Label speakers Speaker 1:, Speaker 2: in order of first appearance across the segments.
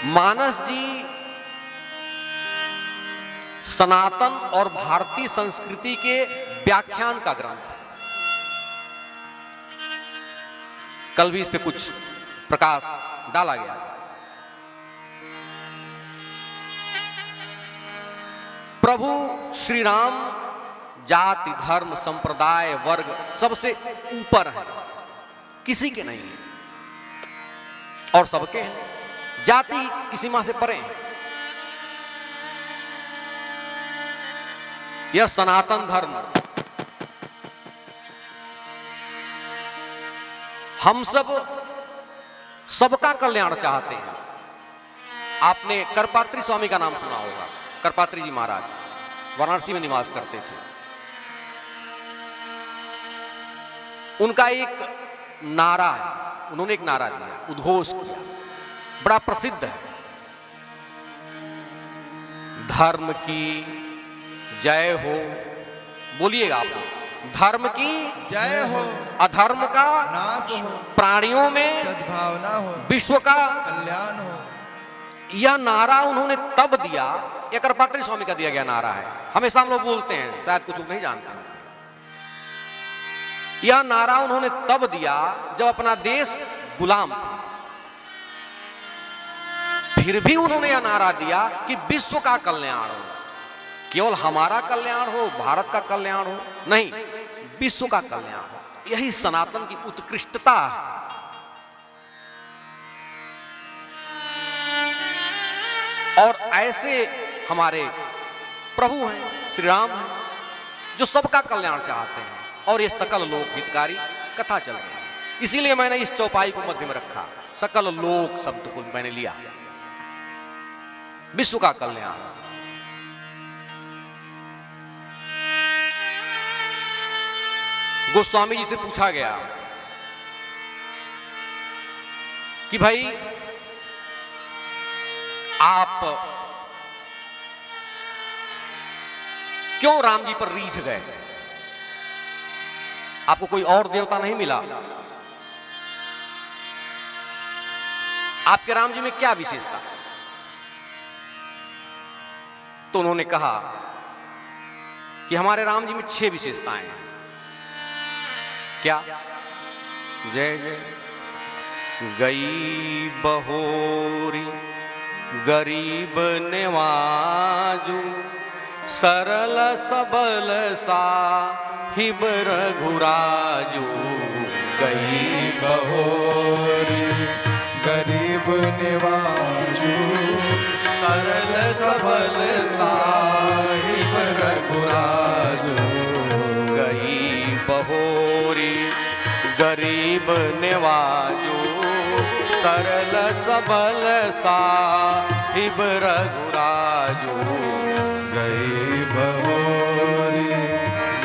Speaker 1: मानस जी सनातन और भारतीय संस्कृति के व्याख्यान का ग्रंथ है। कल भी इस पे कुछ प्रकाश डाला गया था। प्रभु श्री राम जाति धर्म संप्रदाय वर्ग सबसे ऊपर है, किसी के नहीं है, और सबके हैं। जाति की सीमा से परे है। यह सनातन धर्म, हम सबका कल्याण चाहते हैं। आपने करपात्री स्वामी का नाम सुना होगा। करपात्री जी महाराज वाराणसी में निवास करते थे। उनका एक नारा है, उन्होंने एक नारा दिया, उद्घोष किया, बड़ा प्रसिद्ध है। धर्म की जय हो, बोलिएगा आप। धर्म की
Speaker 2: जय हो,
Speaker 1: अधर्म का
Speaker 2: नाश हो,
Speaker 1: प्राणियों में
Speaker 2: सद्भावना हो,
Speaker 1: विश्व का
Speaker 2: कल्याण हो।
Speaker 1: यह नारा उन्होंने तब दिया, यह करपात्री स्वामी का दिया गया नारा है। हमेशा हम लोग बोलते हैं, शायद कुछ लोग नहीं जानते। यह नारा उन्होंने तब दिया जब अपना देश गुलाम था। फिर भी उन्होंने यह नारा दिया कि विश्व का कल्याण हो, केवल हमारा कल्याण हो, भारत का कल्याण हो नहीं, विश्व का कल्याण हो। यही सनातन की उत्कृष्टता है। और ऐसे हमारे प्रभु हैं, श्री राम हैं, जो सबका कल्याण चाहते हैं। और ये सकल लोक हितकारी कथा चल रही है। इसीलिए मैंने इस चौपाई को मध्य में रखा। सकल लोक शब्द को मैंने लिया, विश्व का कल्याण। गोस्वामी जी से पूछा गया कि भाई आप क्यों राम जी पर रीझ गए? आपको कोई और देवता नहीं मिला? आपके राम जी में क्या विशेषता? तो उन्होंने कहा कि हमारे राम जी में 6 विशेषताएं हैं। क्या? जय जय। गई बहोरी गरीब नेवाजू, सरल सबल साहिब रघुराजू।
Speaker 2: गई बहोरी गरीब निवाजू, सरल सबल साहिब रघुराजू।
Speaker 1: गई बहोरी गरीब नेवाजू, सरल सबल साहिब रघुराजू।
Speaker 2: गई बहोरी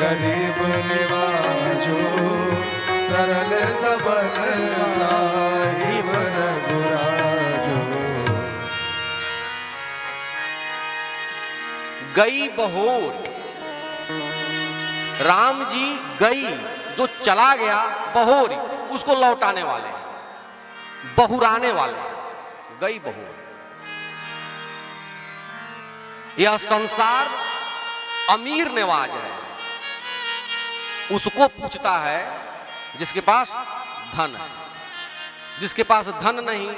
Speaker 2: गरीब निवाजू, सरल सबल साहिब रघुराजू।
Speaker 1: गई बहोर, राम जी गई जो चला गया, बहोरी उसको लौटाने वाले, बहुराने वाले। गई बहोर। यह संसार अमीर नेवाज है, उसको पूछता है जिसके पास धन है। जिसके पास धन नहीं,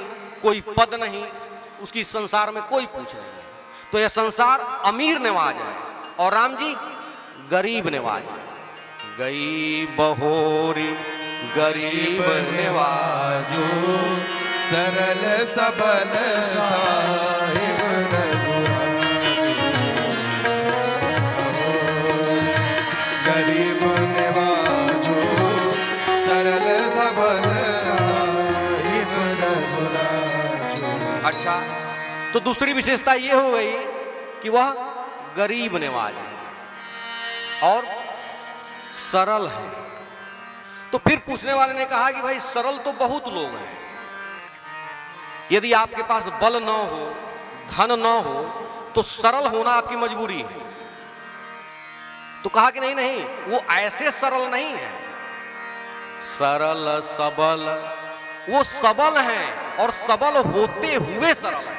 Speaker 1: कोई पद नहीं, उसकी संसार में कोई पूछ नहीं है। तो यह संसार अमीर नेवाज है और राम जी गरीब नेवाज है। गई बहोरी गरीब नेवाजू,
Speaker 2: सरल सबल साहिब रघुराजू। गरीब निवाजू, सरल सबल साहिब रघुराजू।
Speaker 1: अच्छा, तो दूसरी विशेषता यह हो गई कि वह गरीब नेवाज है और सरल है। तो फिर पूछने वाले ने कहा कि भाई सरल तो बहुत लोग हैं, यदि आपके पास बल न हो, धन न हो, तो सरल होना आपकी मजबूरी है। तो कहा कि नहीं नहीं, वो ऐसे सरल नहीं है, सरल सबल, वो सबल हैं और सबल होते हुए सरल है।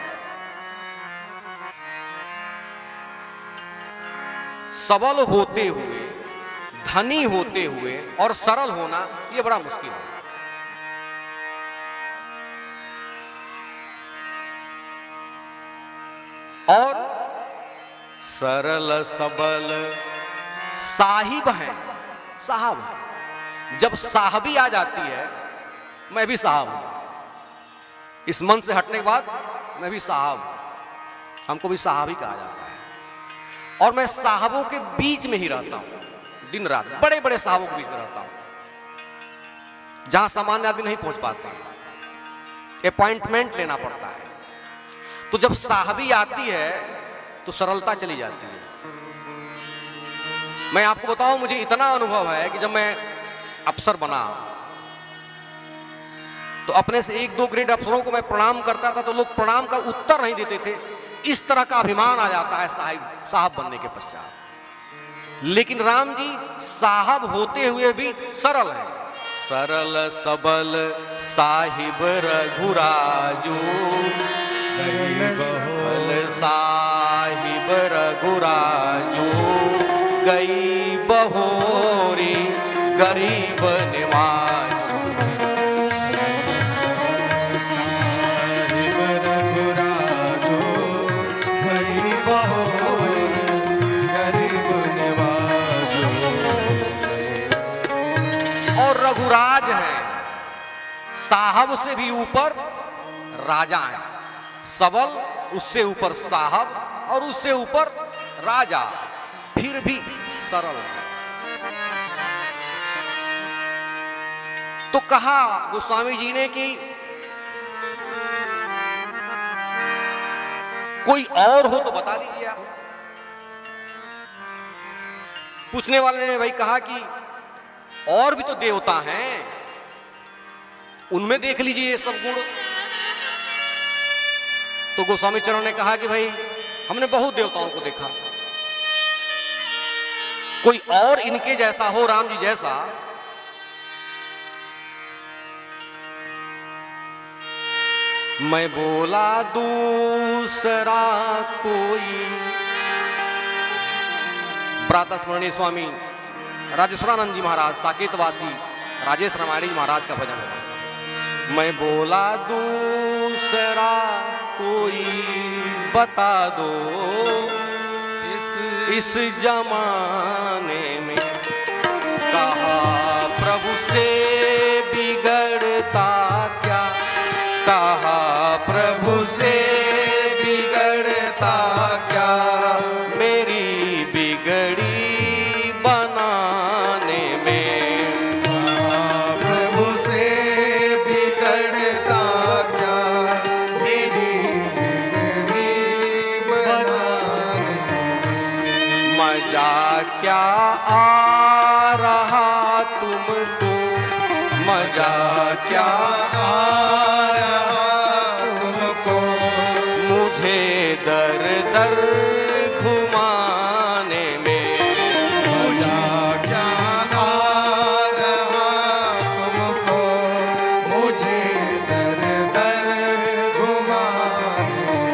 Speaker 1: सबल होते हुए, धनी होते हुए और सरल होना यह बड़ा मुश्किल है। और सरल सबल साहिब हैं, साहब हैं। जब साहबी आ जाती है, मैं भी साहब हूं, इस मन से हटने के बाद मैं भी साहब हूं, हमको भी साहबी कहा जाता है। और मैं साहबों के बीच में ही रहता हूं, दिन रात बड़े बड़े साहबों के बीच में रहता हूं, जहां सामान्य आदमी नहीं पहुंच पाता, अपॉइंटमेंट लेना पड़ता है। तो जब साहबी आती है तो सरलता चली जाती है। मैं आपको बताऊं, मुझे इतना अनुभव है कि जब मैं अफसर बना तो अपने से 1-2 ग्रेड अफसरों को मैं प्रणाम करता था तो लोग प्रणाम का उत्तर नहीं देते थे। इस तरह का अभिमान आ जाता है साहब बनने के पश्चात। लेकिन राम जी साहब होते हुए भी सरल है। सरल सबल साहिब रघुराजू, सबल साहिब रघुराजू, गई बहोरी गरीब निवाज।
Speaker 2: साहिब रघुराजो, गई बहोरी गरीब निवाजो।
Speaker 1: और रघुराज है, साहब से भी ऊपर राजा है। सबल, उससे ऊपर साहब और उससे ऊपर राजा, फिर भी सरल है। तो कहा गोस्वामी जी ने कि कोई और हो तो बता दीजिए आप। पूछने वाले ने भाई कहा कि और भी तो देवता हैं, उनमें देख लीजिए ये सब गुण। तो गोस्वामी चरण ने कहा कि भाई हमने बहुत देवताओं को देखा, कोई और इनके जैसा हो, राम जी जैसा। मैं बोला दूसरा कोई। प्रातस्मरणीय स्वामी राजेश्वरानंद जी महाराज, साकेतवासी राजेश रामायणी जी महाराज का भजन है। मैं बोला दूसरा कोई बता दो, इस जमाने में कहा प्रभु से बिगड़ता क्या, कहा प्रभु से बिगड़ता क्या, मेरी बिगड़ी बनाने में।
Speaker 2: कहा प्रभु से बिगड़ता क्या, मेरी बिगड़ी बनाने में।
Speaker 1: मजा क्या आ रहा तुमको, मजा
Speaker 2: क्या आ रहा तुमको,
Speaker 1: मुझे दर दर घुमाने में।
Speaker 2: मजा क्या आ रहा तुमको, मुझे दर दर घुमाने में।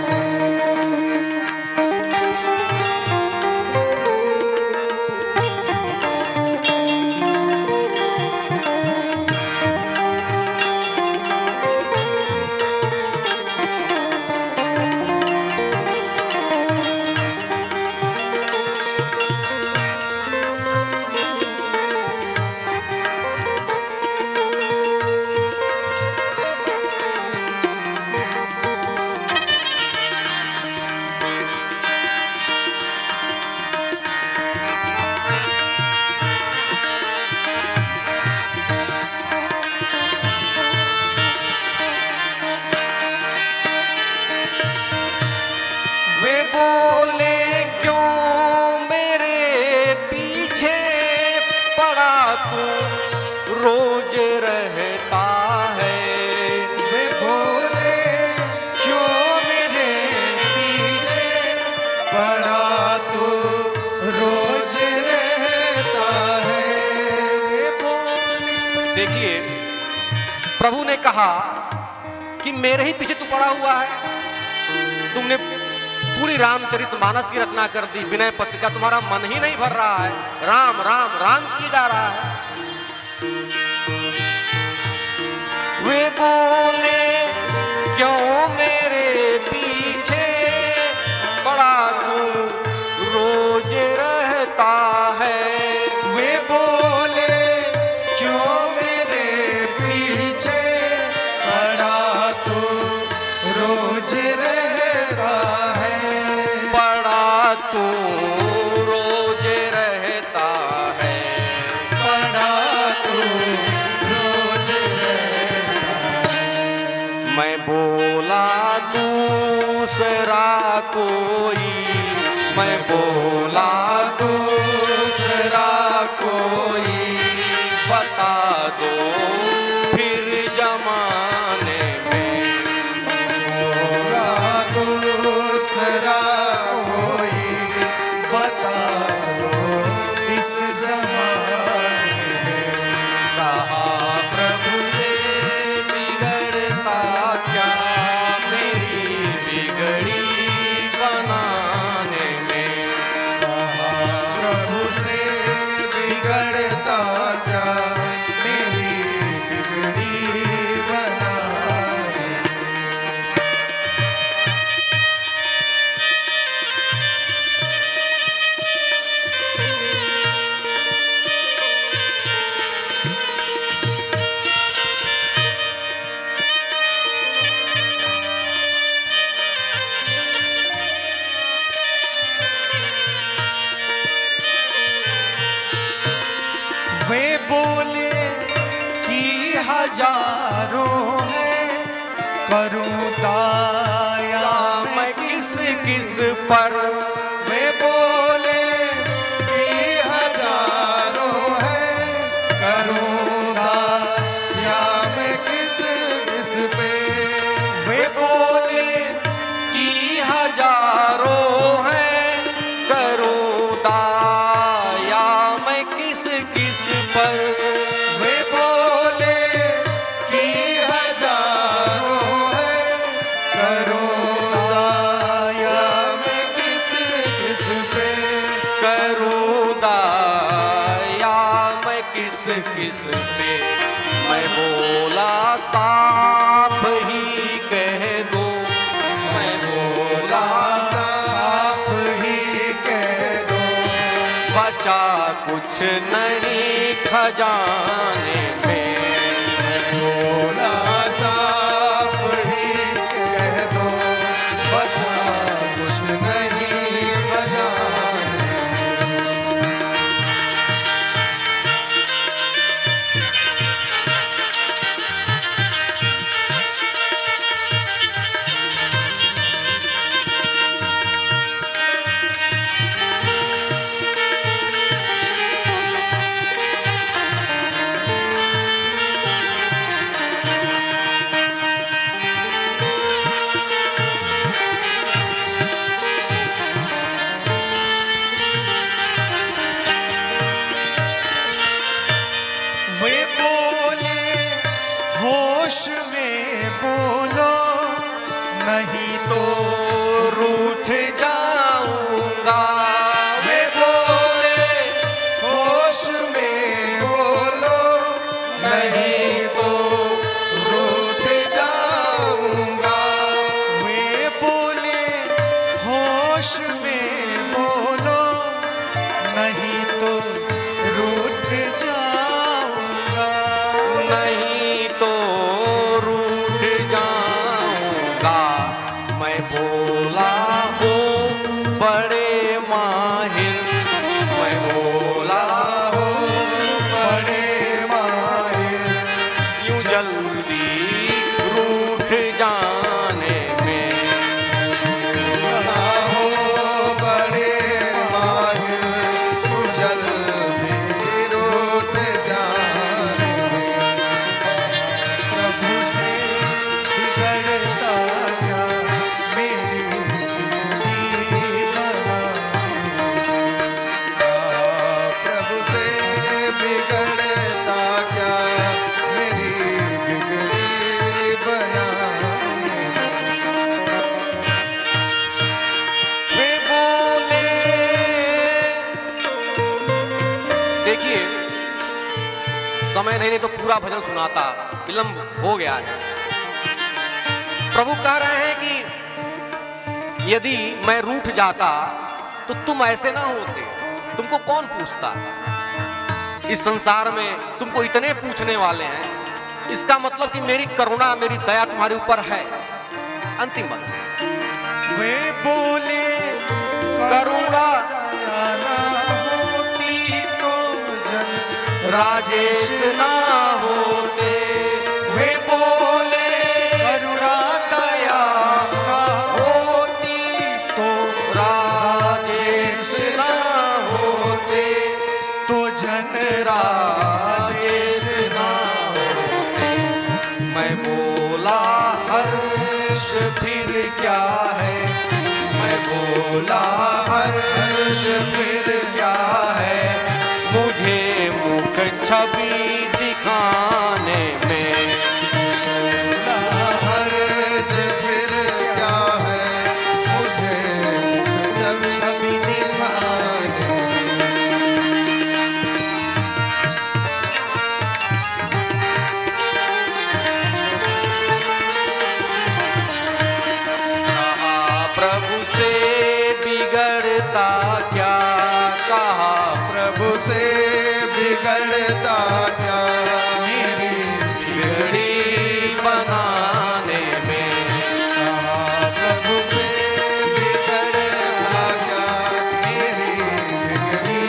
Speaker 1: वे बोले क्यों मेरे पीछे पड़ा तू रोज रहता है।
Speaker 2: वे बोले क्यों मेरे पीछे पड़ा तू रोज रहता है।
Speaker 1: देखिए, प्रभु ने कहा कि मेरे ही पीछे तू पड़ा हुआ है, तुमने पूरी रामचरितमानस की रचना कर दी विनय पति का, तुम्हारा मन ही नहीं भर रहा है, राम राम राम किए जा रहा है। वे बोले क्यों मेरे पीछे बड़ा तू रोज रहता है।
Speaker 2: वे बोले क्यों मेरे पीछे पड़ा तू रोज रहता है।
Speaker 1: बड़ा तू रोज रहता है।
Speaker 2: पड़ा तू रोज रहता है।
Speaker 1: मैं बोला दूसरा कोई, मैं बोला
Speaker 2: दूसरा कोई
Speaker 1: बता दो फिर जमाने में।
Speaker 2: होगा दूसरा कोई बता दो इस जमाने में।
Speaker 1: कहा प्रभु से बिगड़ता क्या मेरी बिगड़ी बनाने में।
Speaker 2: कहा प्रभु से बिगड़ता क्या मेरी बिगड़ी बनाने में। वे बोले कि हजारों हैं करूं दाया मैं
Speaker 1: किस किस पर।
Speaker 2: वे बोले कि हजारों हैं करूं दाया मैं किस किस पे। वे बोले कि
Speaker 1: हजारों हैं करूं दाया मैं किस किस पर।
Speaker 2: वे बोले कि हजारों हैं करूं दाया मैं किस किस पे।
Speaker 1: करूं दाया मैं किस किस पे। मैं बोला साफ ही कह दो, मैं बोला
Speaker 2: साफ ही कह दो
Speaker 1: बचा कुछ नहीं खजाने में।
Speaker 2: बोला साफ ही कह दो बचा कुछ नहीं बजाने।
Speaker 1: समय नहीं तो पूरा भजन सुनाता, विलंब हो गया है। प्रभु कह रहे हैं कि यदि मैं रूठ जाता तो तुम ऐसे ना होते, तुमको कौन पूछता। इस संसार में तुमको इतने पूछने वाले हैं, इसका मतलब कि मेरी करुणा, मेरी दया तुम्हारे ऊपर है। अंतिम बात,
Speaker 2: वे बोले करुणा दया ना होती तो जन राजेश ना होते। वे बोले करुणा दया ना होती तो राजेश ना होते, तो जन राजेश ना होते।
Speaker 1: मैं बोला
Speaker 2: हर्ष फिर क्या है, मैं बोला हर्ष फिर क्या है,
Speaker 1: मुझे मुख छवि दिखाने में।
Speaker 2: बोला हर्ष फिर क्या है, मुझे जब छवि दिखाने
Speaker 1: कहा प्रभु से बिगड़ता क्या, कहा
Speaker 2: प्रभु से बिगड़ता क्या, मेरी बिगड़ी
Speaker 1: बनाने में।
Speaker 2: कहा प्रभु से बिगड़ता क्या, मेरी बिगड़ी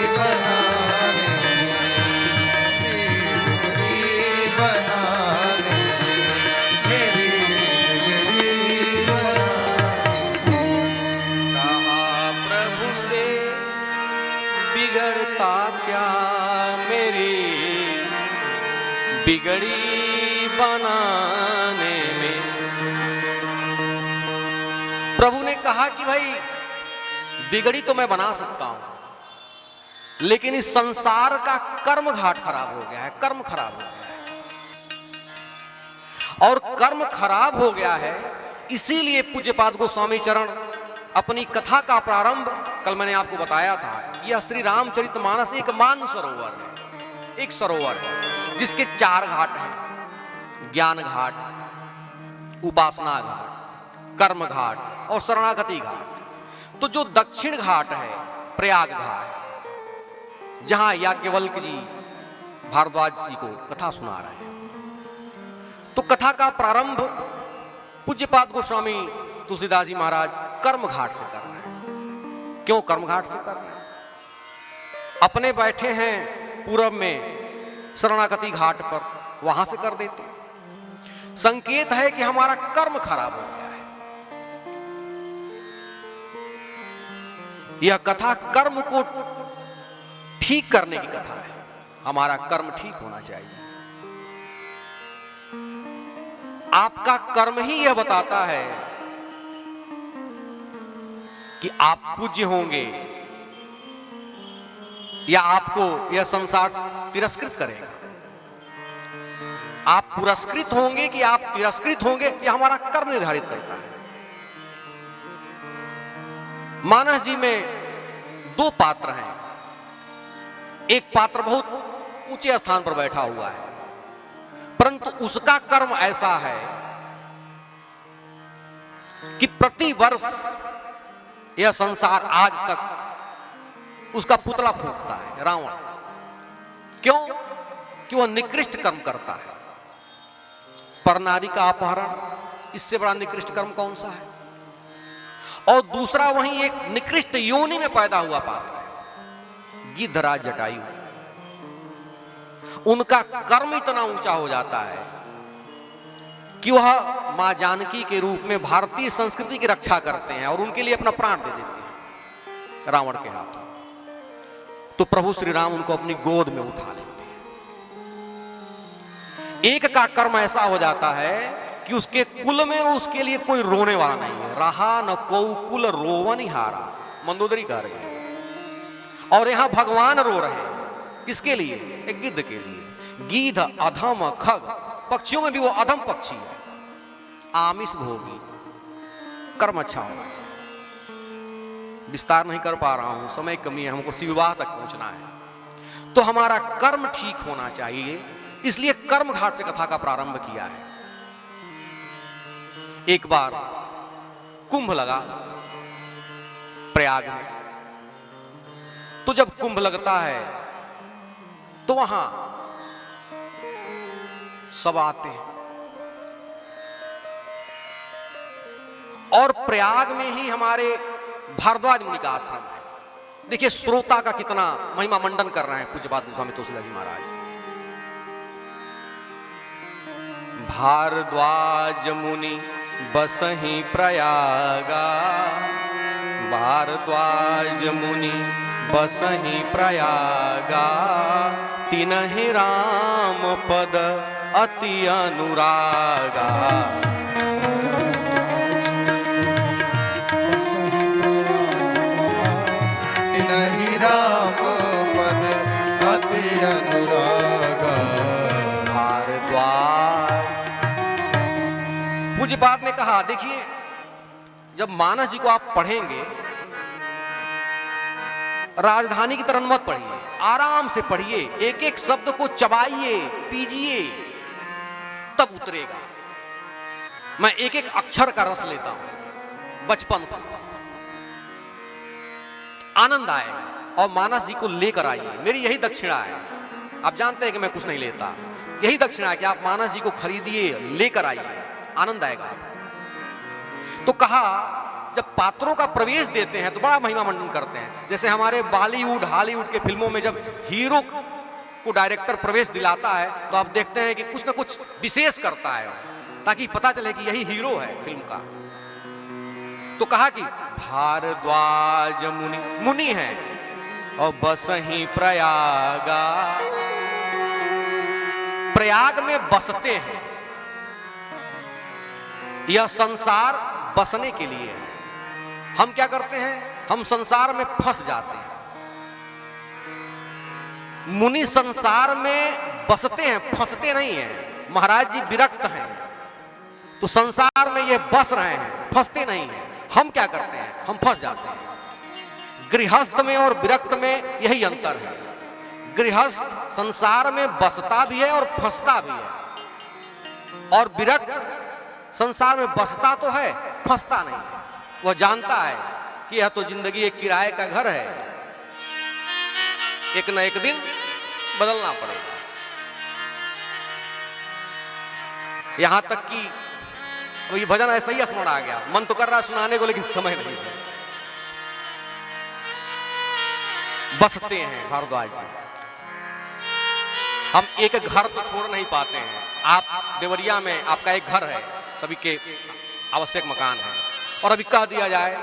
Speaker 2: बनाने में, मेरी बिगड़ी बनाने में, मेरी बिगड़ी बनाने में।
Speaker 1: कहा प्रभु से बिगड़ता क्या, मेरी बिगड़ी बनाने में। प्रभु ने कहा कि भाई बिगड़ी तो मैं बना सकता हूं, लेकिन इस संसार का कर्म घाट खराब हो गया है, कर्म खराब हो गया है। और कर्म खराब हो गया है, इसीलिए पूज्यपाद गोस्वामी चरण अपनी कथा का प्रारंभ, कल मैंने आपको बताया था, यह श्री रामचरितमानस एक मान सरोवर है, एक सरोवर है जिसके 4 घाट हैं, ज्ञान घाट, उपासना घाट, कर्म घाट और शरणागति घाट। तो जो दक्षिण घाट है, प्रयाग घाट, जहां याज्ञवल्क्य जी भारद्वाज जी को कथा सुना रहे हैं, तो कथा का प्रारंभ पूज्यपाद गोस्वामी तुलसीदास जी महाराज कर्म घाट से कर रहे हैं। क्यों कर्म घाट से कर रहे हैं? अपने बैठे हैं पूरब में शरणागति घाट पर, वहां से कर देते। संकेत है कि हमारा कर्म खराब हो गया है। यह कथा कर्म को ठीक करने की कथा है। हमारा कर्म ठीक होना चाहिए। आपका कर्म ही यह बताता है कि आप पूज्य होंगे या आपको यह संसार तिरस्कृत करेगा। आप पुरस्कृत होंगे कि आप तिरस्कृत होंगे, यह हमारा कर्म निर्धारित करता है। मानस जी में 2 पात्र हैं। एक पात्र बहुत ऊंचे स्थान पर बैठा हुआ है, परंतु उसका कर्म ऐसा है कि प्रति वर्ष यह संसार आज तक उसका पुतला फूंकता है, रावण। क्यों? कि वह निकृष्ट कर्म करता है। पर नारी का अपहरण, इससे बड़ा निकृष्ट कर्म कौन सा है? और दूसरा वहीं एक निकृष्ट योनि में पैदा हुआ पात्र है, गिद्धराज जटायु। उनका कर्म इतना ऊंचा हो जाता है कि वह मां जानकी के रूप में भारतीय संस्कृति की रक्षा करते हैं और उनके लिए अपना प्राण दे देते हैं रावण के हाथों। तो प्रभु श्री राम उनको अपनी गोद में उठा लेते हैं। एक का कर्म ऐसा हो जाता है कि उसके कुल में उसके लिए कोई रोने वाला नहीं है। रहा न को कुल रोवन हारा, मंदोदरी कह रही है। और यहां भगवान रो रहे हैं, किसके लिए? एक गिद्ध के लिए। गिद्ध अधम खग, पक्षियों में भी वो अधम पक्षी है, आमिष भोगी। कर्म अच्छा होना चाहिए। विस्तार नहीं कर पा रहा हूं, समय कमी है, हमको विवाह तक पहुंचना है। तो हमारा कर्म ठीक होना चाहिए। इसलिए कर्म घाट से कथा का प्रारंभ किया है। एक बार कुंभ लगा प्रयाग में, तो जब कुंभ लगता है तो वहां सब आते हैं और प्रयाग में ही हमारे भारद्वाज मुनि का आश्रम है। देखिए श्रोता का कितना महिमा मंडन कर रहे हैं पूज्यपाद गोस्वामी तुलसीदास जी महाराज। भारद्वाज मुनि बसहि प्रयागा, भारद्वाज मुनि बसहि प्रयागा, तिनहि राम पद अति अनुरागा।
Speaker 2: तिनहि राम पद अति अनुरागा।
Speaker 1: भारद्वाज पूज्यपाद ने कहा, देखिए जब मानस जी को आप पढ़ेंगे, राजधानी की तरह मत पढ़िए, आराम से पढ़िए, एक एक शब्द को चबाइए, पीजिए, तब उतरेगा। मैं एक एक अक्षर का रस लेता हूं बचपन से, आनंद आएगा। और मानस जी को लेकर आइए, मेरी यही दक्षिणा है। आप जानते हैं कि मैं कुछ नहीं लेता, यही दक्षिणा है कि आप मानस जी को खरीदिए, लेकर आइए, आनंद आएगा। तो कहा जब पात्रों का प्रवेश देते हैं तो बड़ा महिमा मंडन करते हैं। जैसे हमारे बॉलीवुड हॉलीवुड के फिल्मों में जब हीरो को डायरेक्टर प्रवेश दिलाता है तो आप देखते हैं कि कुछ ना कुछ विशेष करता है, ताकि पता चले कि यही हीरो है फिल्म का। तो कहा कि भारद्वाज मुनि, मुनि है और बसहि प्रयागा, प्रयाग में बसते हैं। यह संसार बसने के लिए है। हम क्या करते हैं, हम संसार में फंस जाते हैं। मुनि संसार में बसते हैं, फंसते नहीं हैं। महाराज जी विरक्त हैं तो संसार में ये बस रहे हैं, फंसते नहीं हैं। हम क्या करते हैं, हम फंस जाते हैं। गृहस्थ में और विरक्त में यही अंतर है। गृहस्थ संसार में बसता भी है और फंसता भी है, और विरक्त संसार में बसता तो है, फंसता नहीं। वह जानता है कि यह तो जिंदगी एक किराए का घर है, एक न एक दिन बदलना पड़ेगा। यहां तक कि ये भजन ऐसा ही स्मरण आ गया, मन तो कर रहा है सुनाने को, लेकिन समय नहीं है। बसते हैं भारद्वाज जी। हम एक घर तो छोड़ नहीं पाते हैं। आप देवरिया में आपका एक घर है, सभी के आवश्यक मकान है, और अभी कह दिया जाए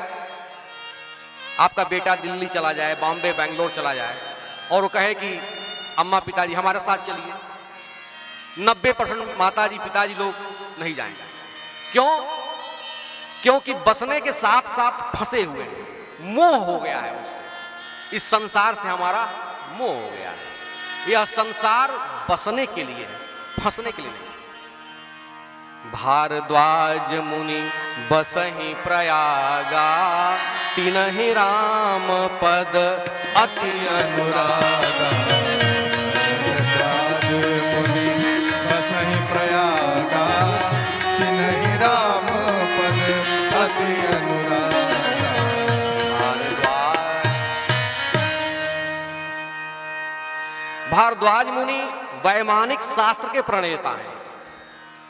Speaker 1: आपका बेटा दिल्ली चला जाए, बॉम्बे बेंगलोर चला जाए, और वो कहे कि अम्मा पिताजी हमारे साथ चलिए, 90% माताजी पिताजी लोग नहीं जाएंगे। क्यों? क्योंकि बसने के साथ साथ फंसे हुए हैं, मोह हो गया है उससे। इस संसार से हमारा मोह हो गया है। यह संसार बसने के लिए है, फंसने के लिए नहीं। भारद्वाज मुनि बसहि प्रयागा, तिनहि राम पद अति
Speaker 2: अनुरागा। भारद्वाज मुनि बसहि प्रयागा, तिनहि राम पद अति अनुरागा।
Speaker 1: भारद्वाज मुनि वैमानिक शास्त्र के प्रणेता हैं।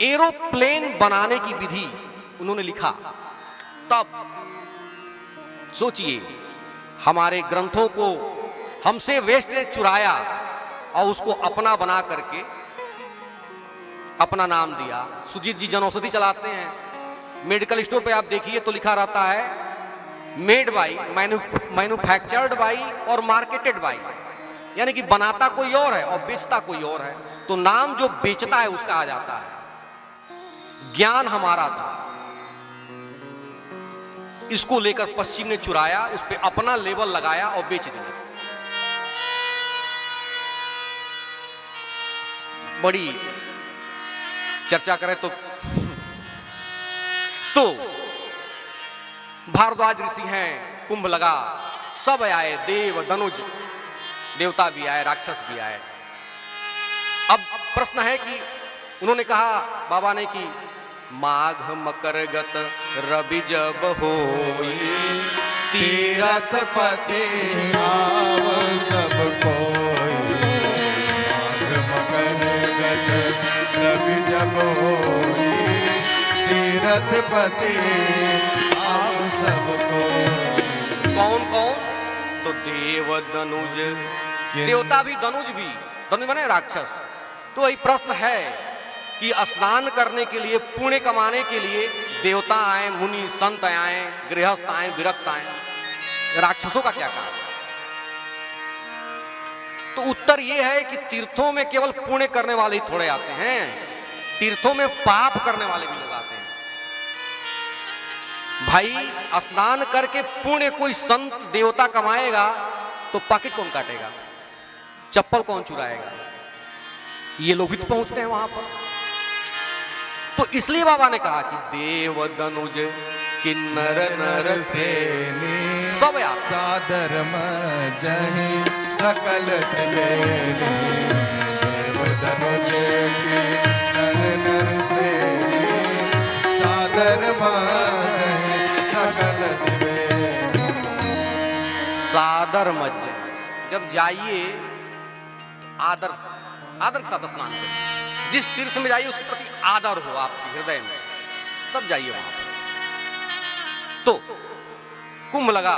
Speaker 1: एरोप्लेन बनाने की विधि उन्होंने लिखा। तब सोचिए, हमारे ग्रंथों को हमसे वेस्ट ने चुराया और उसको अपना बना करके अपना नाम दिया। सुजीत जी जनौषधि चलाते हैं, मेडिकल स्टोर पे आप देखिए तो लिखा रहता है मेड बाई, मैन्युफैक्चर्ड बाई और मार्केटेड बाई, यानी कि बनाता कोई और है और बेचता कोई और है। तो नाम जो बेचता है उसका आ जाता है। ज्ञान हमारा था, इसको लेकर पश्चिम ने चुराया, उस पर अपना लेबल लगाया और बेच दिया। बड़ी चर्चा करें तो भारद्वाज ऋषि हैं, कुंभ लगा, सब आए, देव धनुज देवता भी आए, राक्षस भी आए। अब प्रश्न है कि उन्होंने कहा बाबा ने कि माघ मकर गत रवि जब होई
Speaker 2: तीरथ पति आव सब कोई, माघ मकर गत रवि जब होई तीरथ पति आव सब कोई।
Speaker 1: कौन कौन? तो देव दनुज, देवता भी दनुज भी, दनुज माने राक्षस। तो यही प्रश्न है कि स्नान करने के लिए, पुण्य कमाने के लिए देवता आए, मुनि संत आए, गृहस्थ आए, विरक्त आए, राक्षसों का क्या काम? तो उत्तर यह है कि तीर्थों में केवल पुण्य करने वाले ही थोड़े आते हैं, तीर्थों में पाप करने वाले भी लोग आते हैं। भाई स्नान करके पुण्य कोई संत देवता कमाएगा तो पॉकेट कौन काटेगा, चप्पल कौन चुराएगा? ये लोग भी तो पहुंचते हैं वहां पर। तो इसलिए बाबा ने कहा कि देव दनुज किन्नर नर
Speaker 2: श्रेणी
Speaker 1: सब यार
Speaker 2: सादर मजहि सकल त्रिवेणी, देव दनुज किन्नर नर श्रेणी सादर मजहि सकल त्रिवेणी।
Speaker 1: सादर मज, जब जाइए तो आदर आदर के साथ स्नान करिए। जिस तीर्थ में जाइए उसके प्रति आदर हो आपके हृदय में, तब जाइए वहां पर। तो कुंभ लगा,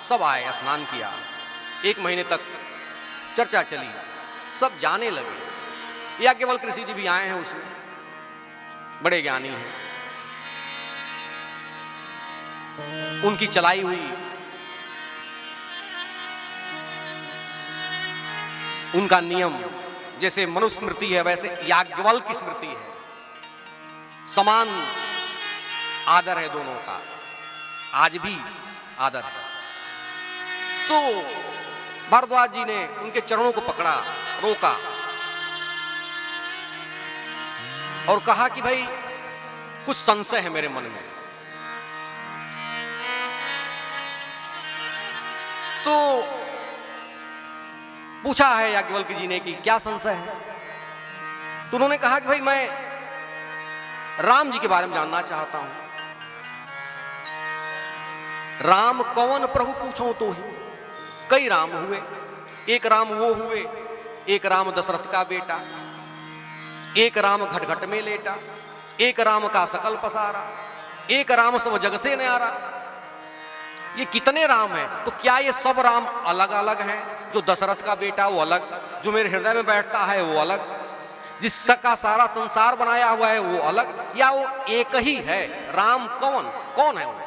Speaker 1: सब आए, स्नान किया, 1 महीने तक चर्चा चली, सब जाने लगे। याज्ञवल्क्य ऋषि जी भी आए हैं उसमें, बड़े ज्ञानी हैं। उनकी चलाई हुई, उनका नियम जैसे मनुस्मृति है वैसे याज्ञवल्क्य स्मृति है, समान आदर है दोनों का, आज भी आदर है। तो भारद्वाज जी ने उनके चरणों को पकड़ा, रोका और कहा कि भाई कुछ संशय है मेरे मन में। तो पूछा है याज्ञवल्क्य जी ने कि क्या संशय है? तो उन्होंने कहा कि भाई मैं राम जी के बारे में जानना चाहता हूं। राम कौन प्रभु पूछो तो ही, कई राम हुए, एक राम वो हुए, एक राम दशरथ का बेटा, एक राम घट घट में लेटा, एक राम का सकल पसारा, एक राम सब जग से न्यारा। ये कितने राम हैं? तो क्या ये सब राम अलग अलग हैं? जो दशरथ का बेटा वो अलग, जो मेरे हृदय में बैठता है वो अलग, जिसका सारा संसार बनाया हुआ है वो अलग, या वो एक ही है? राम कौन कौन है वो?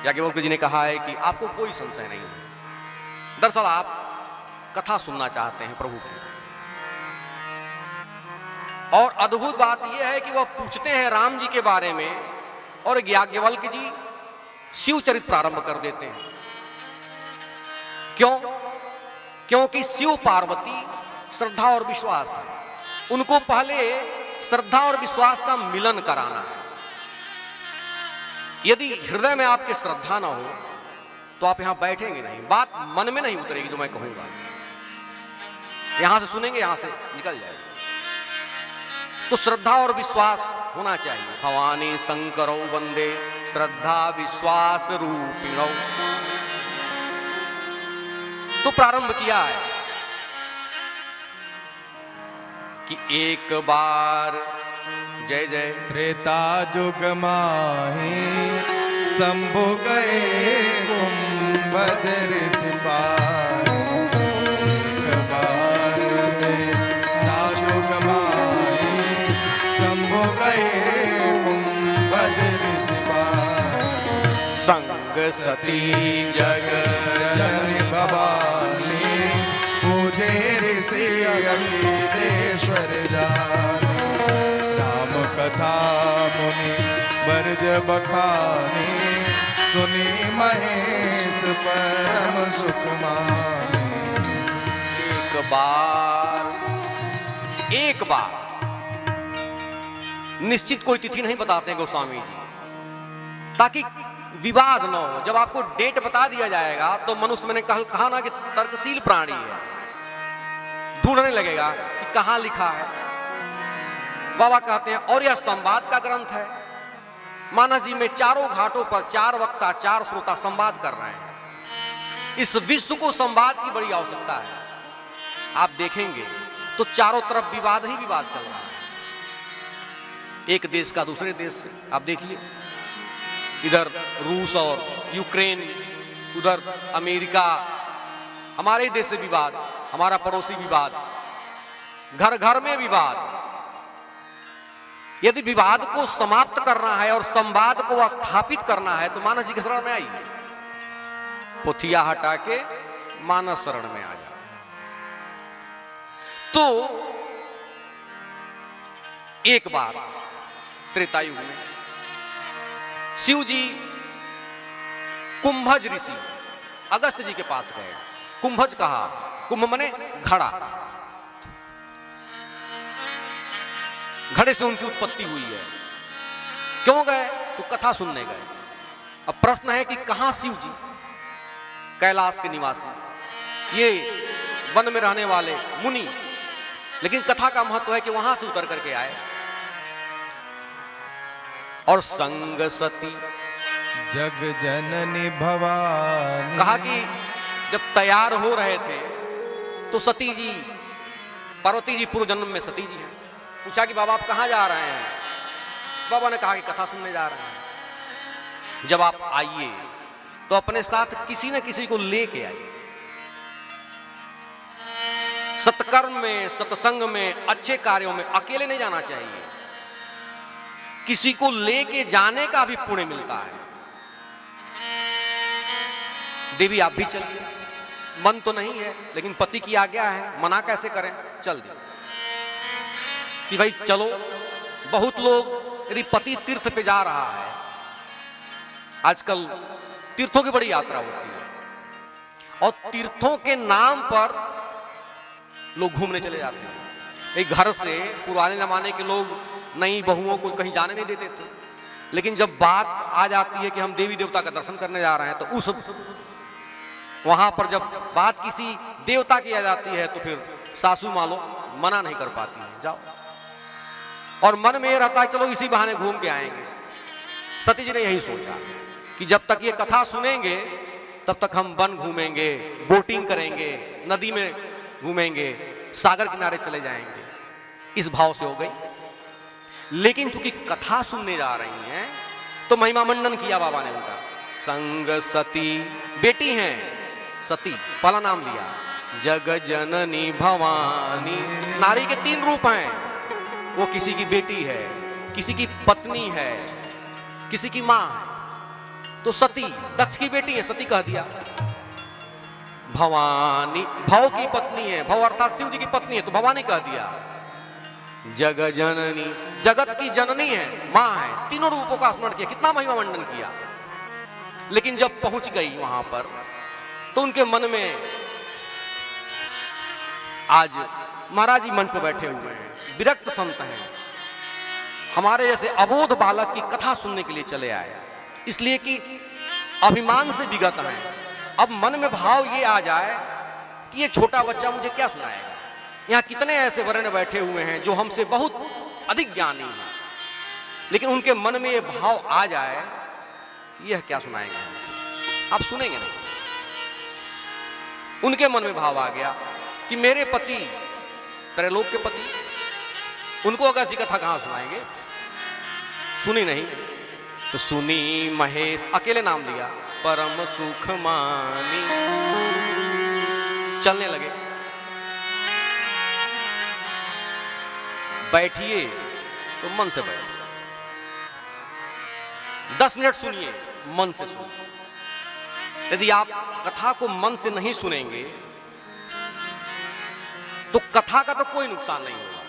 Speaker 1: याज्ञवल्क्य जी ने कहा है कि आपको कोई संशय नहीं है। दरअसल आप कथा सुनना चाहते हैं प्रभु की, और अद्भुत बात यह है कि वह पूछते हैं राम जी के बारे में और याज्ञवल्क्य जी शिव चरित प्रारंभ कर देते हैं। क्यों? क्योंकि शिव पार्वती श्रद्धा और विश्वास है, उनको पहले श्रद्धा और विश्वास का मिलन कराना है। यदि हृदय में आपके श्रद्धा ना हो तो आप यहां बैठेंगे नहीं, बात मन में नहीं उतरेगी जो मैं कहूंगा, यहां से सुनेंगे यहां से निकल जाएगी। तो श्रद्धा और विश्वास होना चाहिए। भवानी शंकरौ वंदे श्रद्धा विश्वास रूपिणौ। तो प्रारंभ किया है कि एक बार जय जय
Speaker 2: त्रेता जुग माही शंभु गए कुंभज ऋषि पार, एक बार त्रेता जुग माही शंभु गए कुंभज ऋषि पार,
Speaker 1: संग सती
Speaker 2: जग जननी भवानी पूजे ऋषि अखिलेश्वर जानी, साम कथा मुनि बरज बखानी सुनी महेश परम सुख मानी।
Speaker 1: एक बार निश्चित कोई तिथि नहीं बताते हैं गोस्वामी जी, ताकि विवाद न हो। जब आपको डेट बता दिया जाएगा तो मनुष्य, मैंने कहा ना कि तर्कशील प्राणी है, ढूंढने लगेगा कि कहां लिखा है। बाबा कहते हैं और यह संवाद का ग्रंथ है। मानस जी में चारों घाटों पर 4 वक्ता 4 श्रोता संवाद कर रहे हैं। इस विश्व को संवाद की बड़ी आवश्यकता है। आप देखेंगे तो चारों तरफ विवाद ही विवाद चल रहा है, एक देश का दूसरे देश से। आप देखिए, इधर रूस और यूक्रेन, उधर अमेरिका, हमारे देश से विवाद, हमारा पड़ोसी विवाद, घर घर में विवाद। यदि विवाद को समाप्त करना है और संवाद को स्थापित करना है तो मानस जी के शरण में आइए। पोथिया हटा के मानस शरण में आ जाए। तो एक बार त्रेता युग में शिव जी कुंभज ऋषि अगस्त जी के पास गए। कुंभज कहा, कुंभ मने घड़ा, घड़े से उनकी उत्पत्ति हुई है। क्यों गए? तो कथा सुनने गए। अब प्रश्न है कि कहां शिव जी, कैलाश के निवासी, ये वन में रहने वाले मुनि, लेकिन कथा का महत्व है कि वहां से उतर करके आए। और संग सती
Speaker 2: जग जननी भवानी,
Speaker 1: कहा कि जब तैयार हो रहे थे तो सती जी, पार्वती जी पूर्व जन्म में सती जी हैं। पूछा कि बाबा आप कहां जा रहे हैं? बाबा ने कहा कि कथा सुनने जा रहे हैं। जब आप आइए तो अपने साथ किसी न किसी को लेके आइए। सत्कर्म में, सत्संग में, अच्छे कार्यों में अकेले नहीं जाना चाहिए। किसी को लेके जाने का भी पुण्य मिलता है। देवी आप भी चलिए, मन तो नहीं है लेकिन पति की आज्ञा है, मना कैसे करें? चल दी कि भाई चलो। बहुत लोग यदि पति तीर्थ पे जा रहा है, आजकल तीर्थों की बड़ी यात्रा होती है और तीर्थों के नाम पर लोग घूमने चले जाते हैं। एक घर से पुराने जमाने के लोग नई बहुओं को कहीं जाने नहीं देते थे, लेकिन जब बात आ जाती है कि हम देवी देवता का दर्शन करने जा रहे हैं तो उस वहां पर जब बात किसी देवता की आ जाती है तो फिर सासू मालो मना नहीं कर पाती है, जाओ। और मन में ये रहता है चलो इसी बहाने घूम के आएंगे। सती जी ने यही सोचा कि जब तक ये कथा सुनेंगे तब तक हम वन घूमेंगे, बोटिंग करेंगे, नदी में घूमेंगे, सागर किनारे चले जाएंगे। इस भाव से हो गई। लेकिन चूंकि कथा सुनने जा रही हैं तो महिमा मंडन किया बाबा ने उनका। संग सती, बेटी हैं सती, पहला नाम लिया। जग जननी भवानी, नारी के 3 रूप हैं। वो किसी की बेटी है, किसी की पत्नी है, किसी की मां है। तो सती दक्ष की बेटी है, सती कह दिया। भवानी भव की पत्नी है, भव अर्थात शिव जी की पत्नी है तो भवानी कह दिया। जग जननी, जगत की जननी है, मां है। तीनों रूपों का स्मरण किया, कितना महिमा मंडन किया। लेकिन जब पहुंच गई वहां पर तो उनके मन में, आज महाराज जी मंच पर बैठे हुए हैं, विरक्त संत हैं, हमारे जैसे अबोध बालक की कथा सुनने के लिए चले आए, इसलिए कि अभिमान से विगत हैं। अब मन में भाव ये आ जाए कि ये छोटा बच्चा मुझे क्या सुनाएगा। यहां कितने ऐसे वर्ण बैठे हुए हैं जो हमसे बहुत अधिक ज्ञानी हैं, लेकिन उनके मन में ये भाव आ जाए यह क्या सुनाएगा, आप सुनेंगे नहीं। उनके मन में भाव आ गया कि मेरे पति, त्रैलोक के पति, उनको अगस्त जी कथा कहां सुनाएंगे। सुनी नहीं तो सुनी महेश, अकेले नाम लिया। परम सुख मानी, चलने लगे। बैठिए तो मन से बैठिए, 10 मिनट सुनिए, मन से सुनिए। यदि आप कथा को मन से नहीं सुनेंगे तो कथा का तो कोई नुकसान नहीं होगा।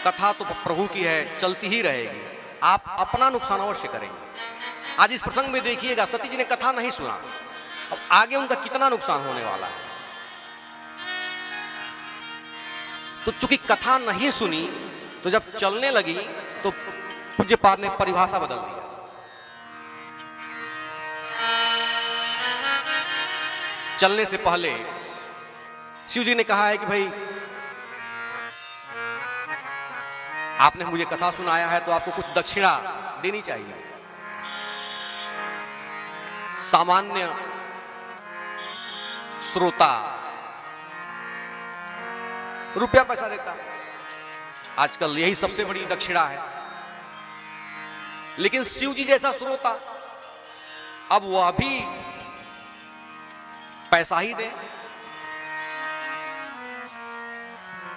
Speaker 1: कथा तो प्रभु की है, चलती ही रहेगी। आप अपना नुकसान अवश्य करेंगे। आज इस प्रसंग में देखिएगा, सती जी ने कथा नहीं सुना, अब आगे उनका कितना नुकसान होने वाला है। तो चूंकि कथा नहीं सुनी तो जब चलने लगी तो पूज्यपाद ने परिभाषा बदल दी। चलने से पहले शिव जी ने कहा है कि भाई आपने मुझे कथा सुनाया है तो आपको कुछ दक्षिणा देनी चाहिए। सामान्य श्रोता रुपया पैसा देता है, आजकल यही सबसे बड़ी दक्षिणा है। लेकिन शिव जी जैसा श्रोता अब वह भी पैसा ही दे।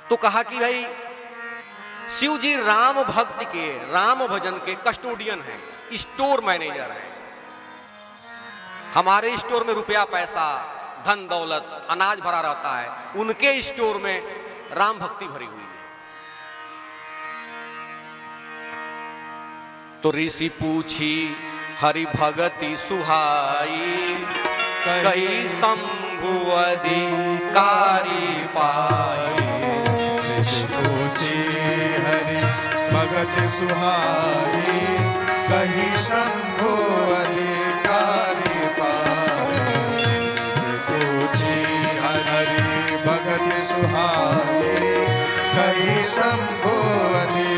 Speaker 1: तो कहा कि भाई शिव जी राम भक्ति के, राम भजन के कस्टोडियन हैं, स्टोर मैनेजर हैं। हमारे स्टोर में रुपया पैसा, धन दौलत, अनाज भरा रहता है, उनके स्टोर में राम भक्ति भरी हुई है। तो ऋषि पूछी हरि भगति सुहाई, कई शंभु अधिकारी पाई।
Speaker 2: ऋषि पूछी हरि भगति सुहाई, कही शंभु अधिकारी पाई। ऋषि पूछी हरि भगति सुहाई, कही शंभु अधिकारी